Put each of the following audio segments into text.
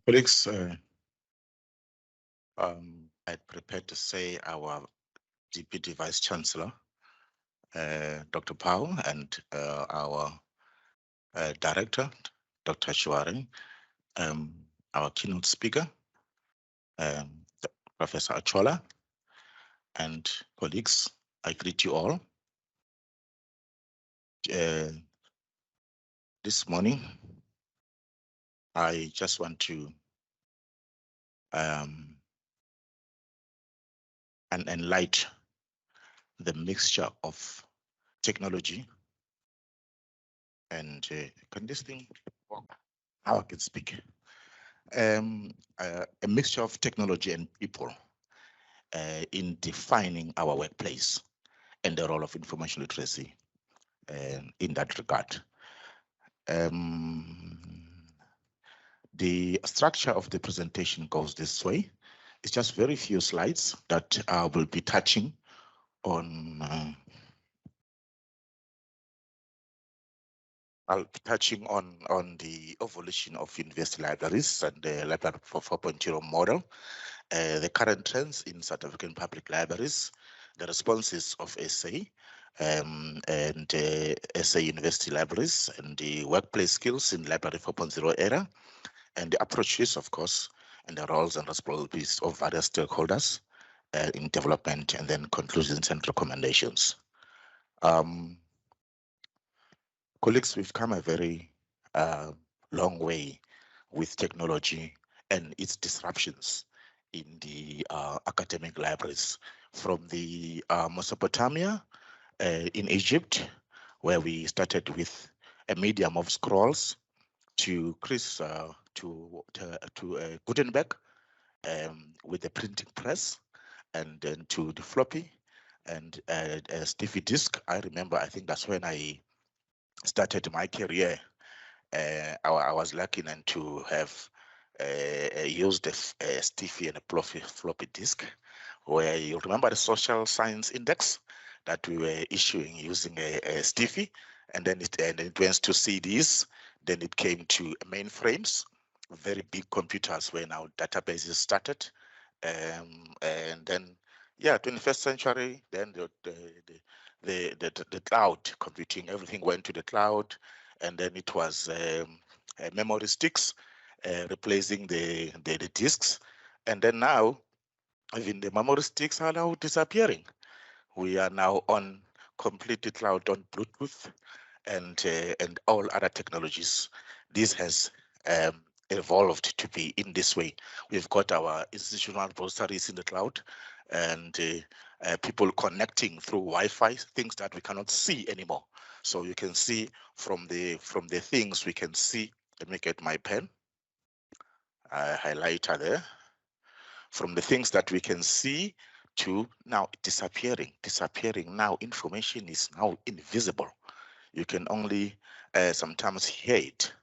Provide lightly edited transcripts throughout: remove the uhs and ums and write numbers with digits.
Colleagues, I prepared to say our Deputy Vice Chancellor, Dr. Powell, and our Director, Dr. Shwari, our keynote speaker, Professor Achola, and colleagues, I greet you all. This morning, I just want to enlighten the mixture of technology and can this thing work? How I can speak? A mixture of technology and people in defining our workplace and the role of information literacy in that regard. The structure of the presentation goes this way. It's just very few slides that I will be touching on. I'll be touching on the evolution of university libraries and the Library 4.0 model, the current trends in South African public libraries, the responses of SA and SA university libraries, and the workplace skills in Library 4.0 era, and the approaches, of course, and the roles and responsibilities of various stakeholders in development, and then conclusions and recommendations. Colleagues, we've come a very long way with technology and its disruptions in the academic libraries, from the Mesopotamia in Egypt, where we started with a medium of scrolls, to Gutenberg with the printing press, and then to the floppy and stiffy disk. I remember, I think that's when I started my career. I was lucky enough to have used a stiffy and a floppy disk, where you remember the social science index that we were issuing using a stiffy, and then it went to CDs, then it came to mainframes, very big computers where now databases started, and then 21st century, then the cloud computing, everything went to the cloud, and then it was memory sticks replacing the disks, and then now even the memory sticks are now disappearing. We are now on completely cloud on Bluetooth and all other technologies. This has evolved to be in this way. We've got our institutional repositories in the cloud, and people connecting through Wi-Fi, things that we cannot see anymore. So you can see from the things we can see. Let me get my pen, highlighter there. From the things that we can see to now disappearing. Now, information is now invisible. You can only sometimes hear it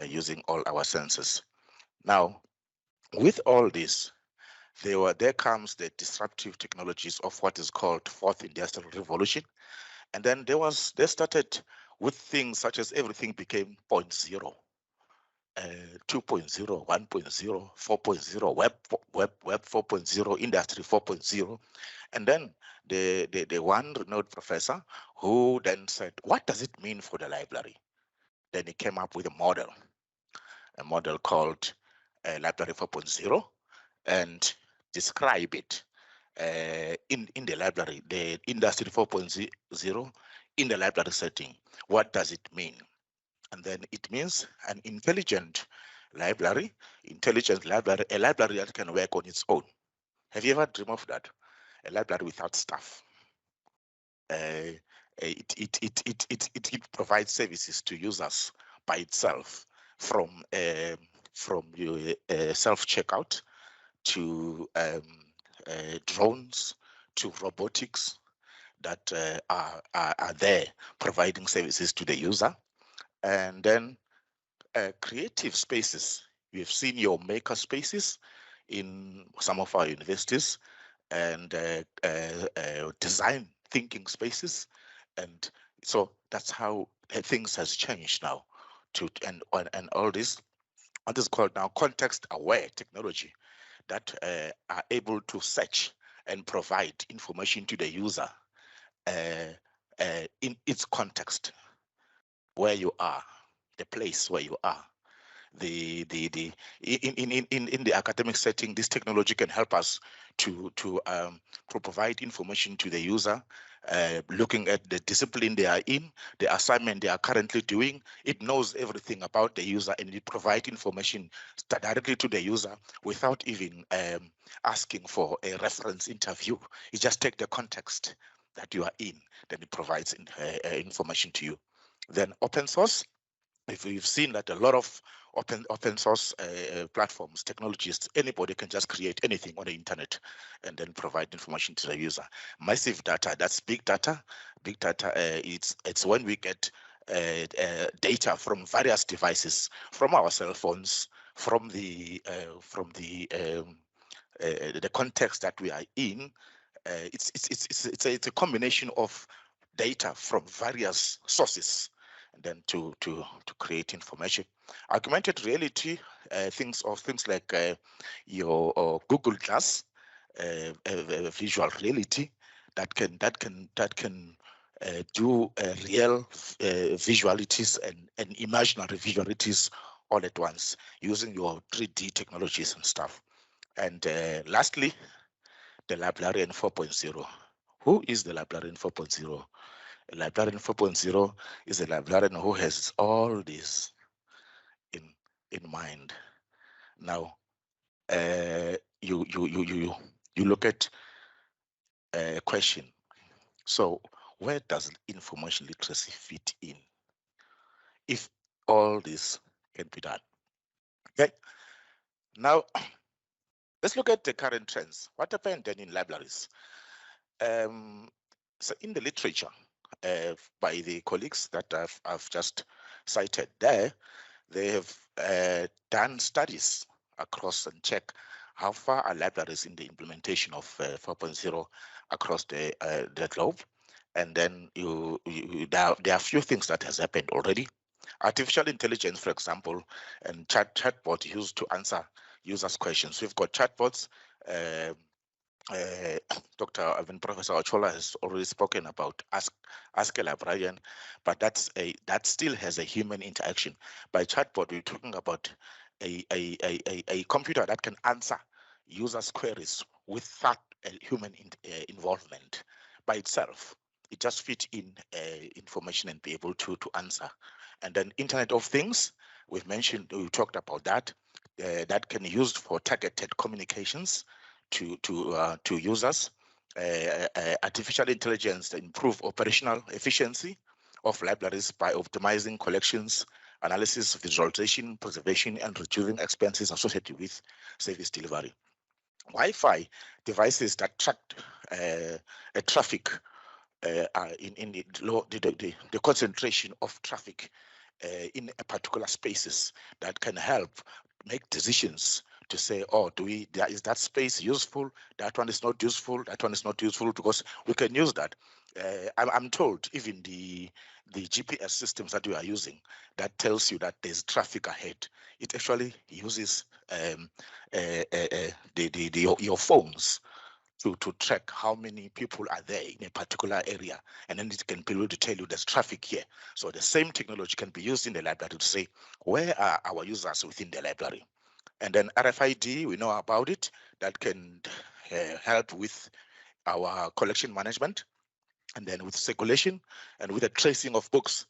using all our senses. Now, with all this, there comes the disruptive technologies of what is called Fourth Industrial Revolution. And then they started with things such as everything became 0.0. 2.0, 1.0, 4.0, web 4.0, industry 4.0. And then the one renowned professor who then said, what does it mean for the library? Then he came up with a model called Library 4.0, and describe it in the library, the industry 4.0 in the library setting. What does it mean? And then it means an intelligent library, a library that can work on its own. Have you ever dreamed of that? A library without staff. It provides services to users by itself, from your self-checkout to drones to robotics that are there providing services to the user. And then creative spaces. We've seen your maker spaces in some of our universities, and design thinking spaces. And so that's how things has changed now. And all this what is called now context-aware technology that are able to search and provide information to the user in its context, where you are, the place where you are. In the academic setting, this technology can help us to provide information to the user, looking at the discipline they are in, the assignment they are currently doing. It knows everything about the user, and it provides information directly to the user without even asking for a reference interview. You just take the context that you are in, then it provides information to you. Then open source. If we've seen that a lot of open source platforms, technologies, anybody can just create anything on the internet and then provide information to the user. Massive data, that's big data. Big data, it's when we get data from various devices, from our cell phones, from the context that we are in. It's a combination of data from various sources, and then to create information. Augmented reality, things like your Google Glass, visual reality that can do real visualities and imaginary visualities all at once using your 3D technologies and stuff. And lastly, the librarian 4.0. Who is the librarian 4.0? A librarian 4.0 is a librarian who has all this in mind. Now, you look at a question. So, where does information literacy fit in? If all this can be done, okay. Now, let's look at the current trends. What happened then in libraries? So, in the literature, by the colleagues that I've just cited there, they have done studies across and check how far are libraries in the implementation of 4.0 across the globe. And then there are a few things that has happened already. Artificial intelligence, for example, and chatbot used to answer users' questions. We've got chatbots. Dr. Professor Ochola has already spoken about ask a librarian, but that still has a human interaction. By chatbot, we're talking about a computer that can answer users' queries without human involvement by itself. It just fit in information and be able to answer. And then Internet of Things, we talked about that. That can be used for targeted communications to users. Artificial intelligence to improve operational efficiency of libraries by optimizing collections, analysis, visualization, preservation, and reducing expenses associated with service delivery. Wi-Fi devices that track traffic in the concentration of traffic in a particular spaces that can help make decisions to say, oh, is that space useful? That one is not useful. That one is not useful, because we can use that. I'm told even the GPS systems that we are using that tells you that there's traffic ahead. It actually uses your phones to track how many people are there in a particular area, and then it can be able to tell you there's traffic here. So the same technology can be used in the library to say, where are our users within the library? And then RFID, we know about it, that can help with our collection management, and then with circulation and with the tracing of books.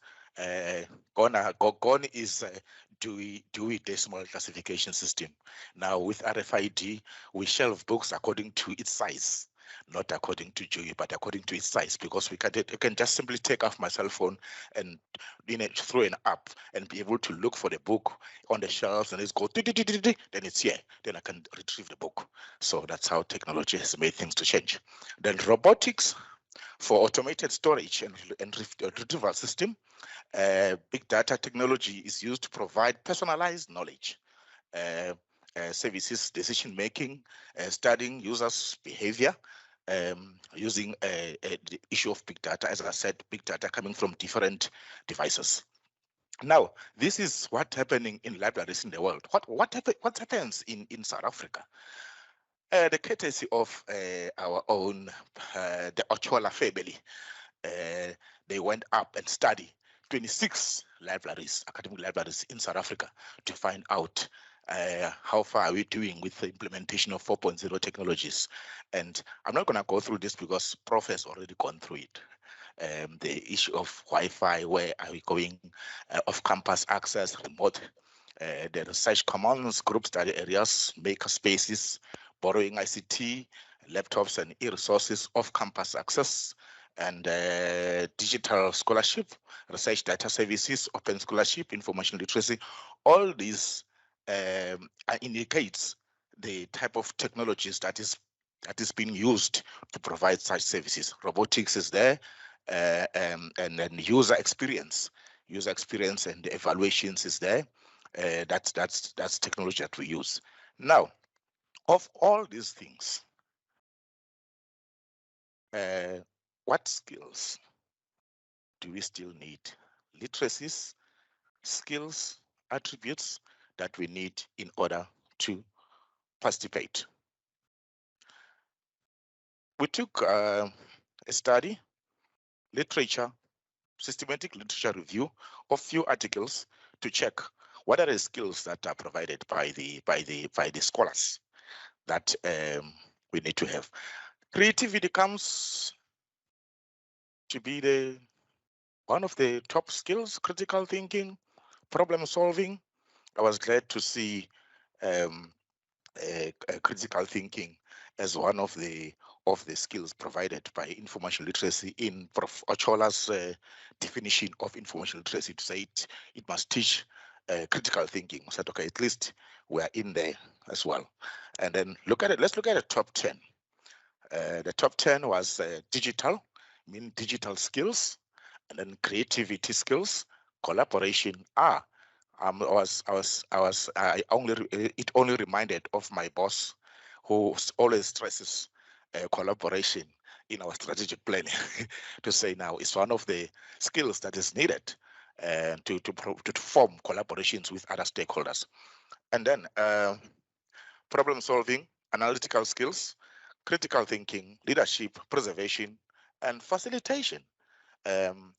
Gone is Dewey Decimal Classification System. Now with RFID, we shelve books according to its size, not according to Dewey, but according to its size, because I can just simply take off my cell phone and throw an app and be able to look for the book on the shelves, and it's go, then it's here, then I can retrieve the book. So that's how technology has made things to change. Then robotics for automated storage and retrieval system. Big data technology is used to provide personalized knowledge, services, decision making, studying users' behavior, using the issue of big data. As I said, big data coming from different devices. Now, this is what's happening in libraries in the world. What happens in South Africa? The courtesy of our own, the Ochola family, they went up and studied 26 libraries, academic libraries in South Africa, to find out how far are we doing with the implementation of 4.0 technologies. And I'm not going to go through this because Prof has already gone through it. The issue of Wi-Fi, where are we going, off-campus access, remote, the research commons, group study areas, maker spaces, borrowing ICT, laptops and e-resources, off-campus access, and digital scholarship, research data services, open scholarship, information literacy. All these indicates the type of technologies that is being used to provide such services. Robotics is there, and then user experience and the evaluations is there. That's technology that we use. Now, of all these things, what skills do we still need? Literacies, skills, attributes that we need in order to participate. We took a study, literature, systematic literature review of few articles to check what are the skills that are provided by the scholars that we need to have. Creativity comes to be the one of the top skills, critical thinking, problem solving. I was glad to see critical thinking as one of the skills provided by information literacy in Prof. Ochola's definition of information literacy, to say it must teach critical thinking. I said, okay, at least we're in there as well. And then let's look at the top 10. The top 10 was digital, digital skills, and then creativity skills, collaboration. It only reminded of my boss, who always stresses collaboration in our strategic planning. To say now it's one of the skills that is needed to form collaborations with other stakeholders. And then problem solving, analytical skills, critical thinking, leadership, preservation, and facilitation. And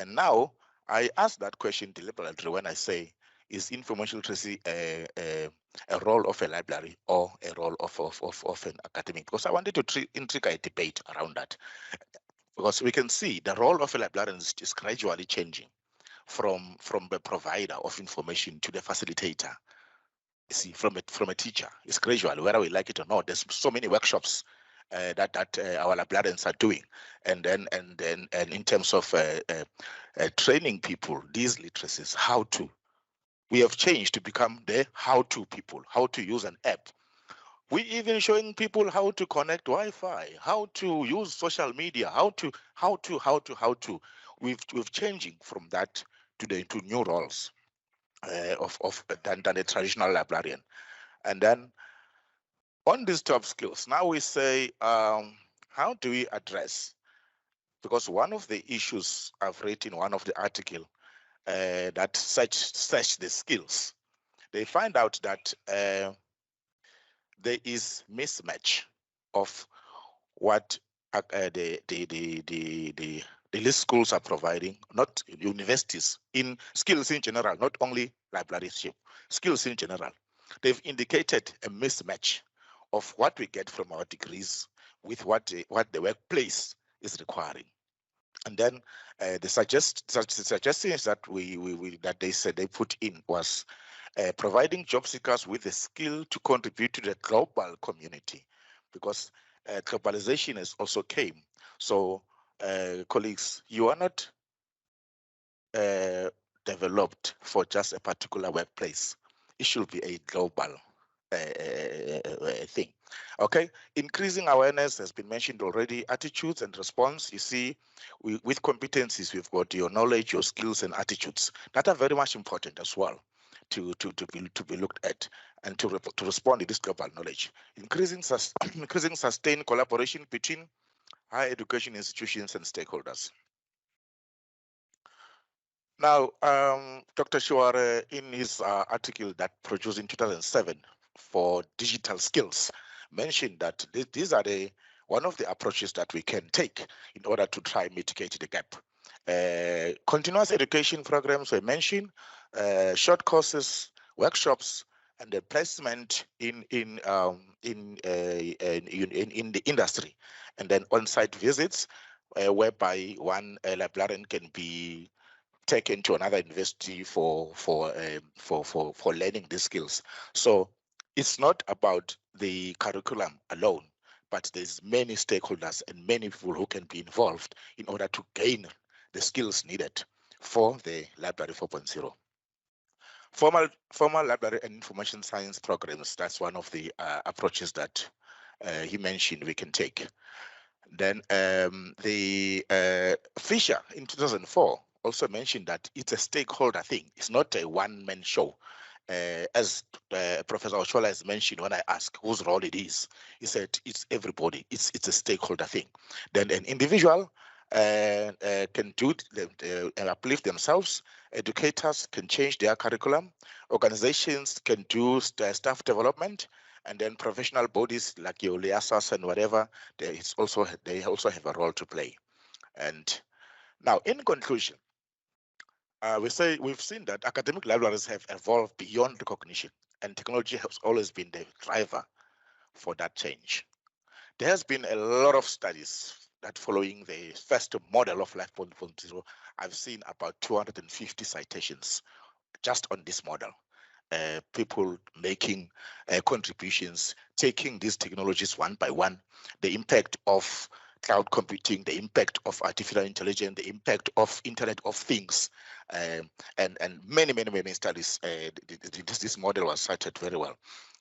now I ask that question deliberately when I say, is information literacy a role of a library or a role of an academic? Because I wanted to trigger a debate around that. Because we can see the role of a librarian is gradually changing from the provider of information to the facilitator. You see, from a teacher, it's gradual, whether we like it or not. There's so many workshops that our librarians are doing, and in terms of training people, these literacies, we have changed to become the how-to people, how to use an app. We even showing people how to connect Wi-Fi, how to use social media, how to. We've changing from that to new roles than a traditional librarian. And then on these top skills, now we say, how do we address? Because one of the issues I've read in one of the article that search the skills, they find out that there is mismatch of what the list schools are providing, not universities, in skills in general, not only librarianship, skills in general. They've indicated a mismatch of what we get from our degrees with what the workplace is requiring. And then the suggestions that that they said they put in was providing job seekers with the skill to contribute to the global community, because globalization has also came. So colleagues, you are not developed for just a particular workplace. It should be a global thing. Okay, increasing awareness has been mentioned already. Attitudes and response. You see, with competencies, we've got your knowledge, your skills, and attitudes that are very much important as well to be looked at and to respond to this global knowledge. Increasing sustained collaboration between higher education institutions and stakeholders. Now, Dr. Shuare, in his article that produced in 2007 for digital skills, mentioned that these are one of the approaches that we can take in order to try mitigate the gap. Continuous education programs were mentioned, short courses, workshops, and the placement in the industry, and then on-site visits, whereby one librarian can be taken to another university for learning these skills. So it's not about the curriculum alone, but there's many stakeholders and many people who can be involved in order to gain the skills needed for the Library 4.0. Formal library and information science programs, that's one of the approaches that he mentioned we can take. Then the Fisher in 2004 also mentioned that it's a stakeholder thing. It's not a one-man show. As Professor Oshola has mentioned, when I asked whose role it is, he said it's everybody. It's a stakeholder thing. Then an individual can do uplift themselves. Educators can change their curriculum. Organizations can do staff development, and then professional bodies like your LIASAS and whatever, they also have a role to play. And now, in conclusion, we've seen that academic libraries have evolved beyond recognition, and technology has always been the driver for that change. There has been a lot of studies that following the first model of Life 4.0, I've seen about 250 citations just on this model. People making contributions, taking these technologies one by one, the impact of cloud computing, the impact of artificial intelligence, the impact of Internet of Things, and many studies. This model was cited very well.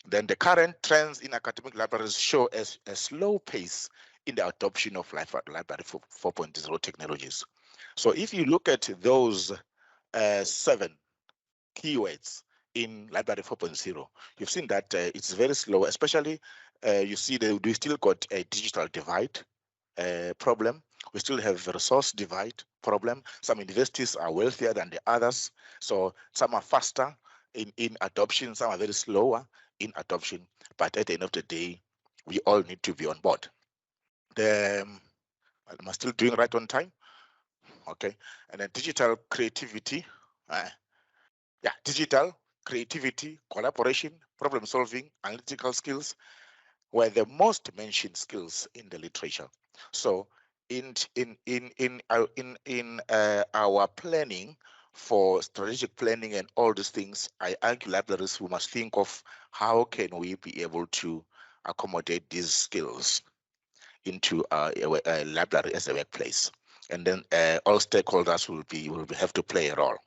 Then the current trends in academic libraries show a slow pace in the adoption of Library 4.0 technologies. So if you look at those 7 keywords in Library 4.0, you've seen that it's very slow, especially you see that we still got a digital divide problem. We still have a resource divide problem. Some universities are wealthier than the others, so some are faster in adoption, some are very slower in adoption, but at the end of the day, we all need to be on board. Am I still doing right on time? Okay, and then digital creativity. Digital creativity, collaboration, problem solving, analytical skills were the most mentioned skills in the literature. So in our planning for strategic planning and all these things, I argue libraries, we must think of how can we be able to accommodate these skills into a library as a workplace, and then all stakeholders will have to play a role.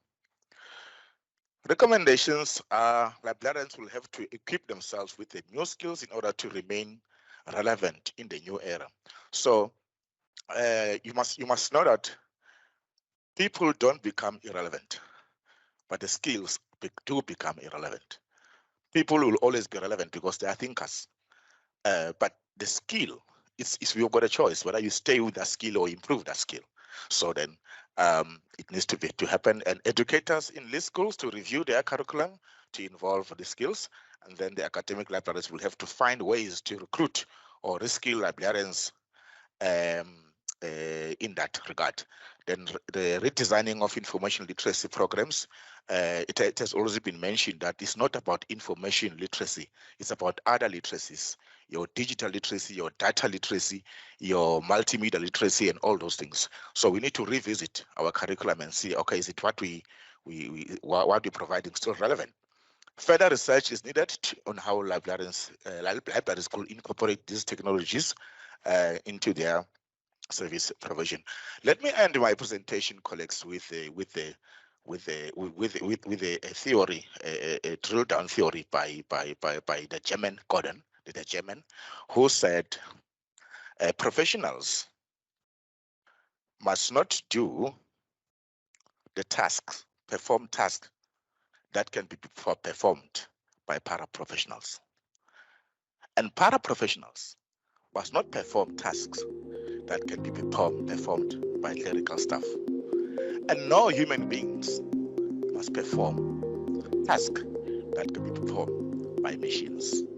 Recommendations are librarians will have to equip themselves with the new skills in order to remain relevant in the new era. So you must know that people don't become irrelevant, but the skills do become irrelevant. People will always be relevant because they are thinkers, but the skill is you've got a choice whether you stay with that skill or improve that skill. So then it needs to happen, and educators in these schools to review their curriculum to involve the skills, and then the academic libraries will have to find ways to recruit or reskill librarians in that regard. Then the redesigning of information literacy programs, it has already been mentioned that it's not about information literacy, it's about other literacies, your digital literacy, your data literacy, your multimedia literacy, and all those things. So we need to revisit our curriculum and see, okay, is it what we're providing still relevant? Further research is needed on how libraries could incorporate these technologies into their service provision. Let me end my presentation, colleagues, with a theory, a drill down theory by the German Gordon, the German, who said professionals must not do the tasks, perform tasks that can be performed by paraprofessionals, and paraprofessionals must not perform tasks that can be performed by clerical staff. And no human beings must perform tasks that can be performed by machines.